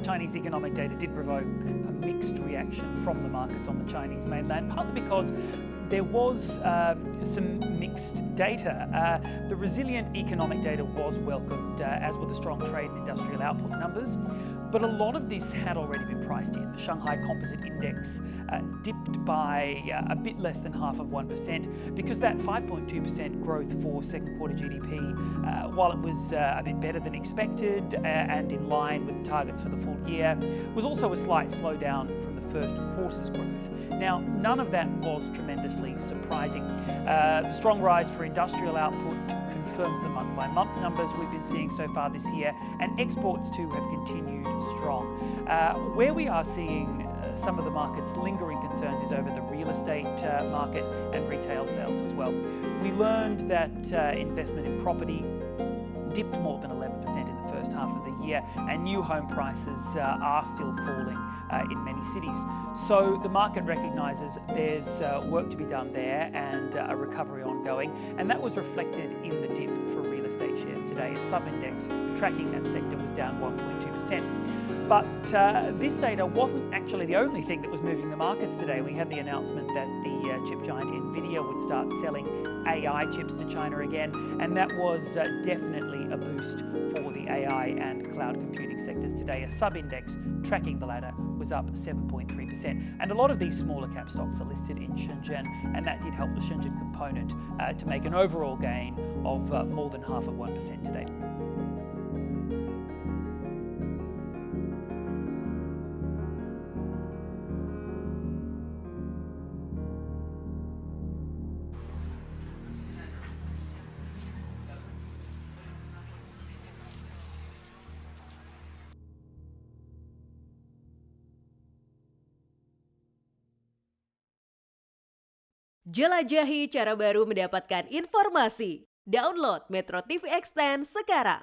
Chinese economic data did provoke a mixed reaction from the markets on the Chinese mainland, partly because there was some mixed data. The resilient economic data was welcomed, as were the strong trade and industrial output numbers. But a lot of this had already been priced in. The Shanghai Composite Index dipped by a bit less than 0.5% because that 5.2% growth for second quarter GDP, while it was a bit better than expected and in line with the targets for the full year, was also a slight slowdown from the first quarter's growth. Now, none of that was tremendously surprising. The strong rise for industrial output confirms the month-by-month numbers we've been seeing so far this year, and exports too have continued strong. Where we are seeing some of the market's lingering concerns is over the real estate market and retail sales as well. We learned that investment in property dipped more than 11% in the first half of the year, and new home prices are still falling in many cities. So the market recognises there's work to be done there and a recovery ongoing, and that was reflected in the dip for real estate shares today. A sub-index tracking that sector was down 1.2%. But this data wasn't actually the only thing that was moving the markets today. We had the announcement that the chip giant NVIDIA would start selling AI chips to China again, and that was definitely a boost for the AI and cloud computing sectors today. A sub-index tracking the latter was up 7.3%. And a lot of these smaller cap stocks are listed in Shenzhen, and that did help the Shenzhen Component to make an overall gain of more than 0.5% today. Jelajahi cara baru mendapatkan informasi. Download MetroTV Extend sekarang.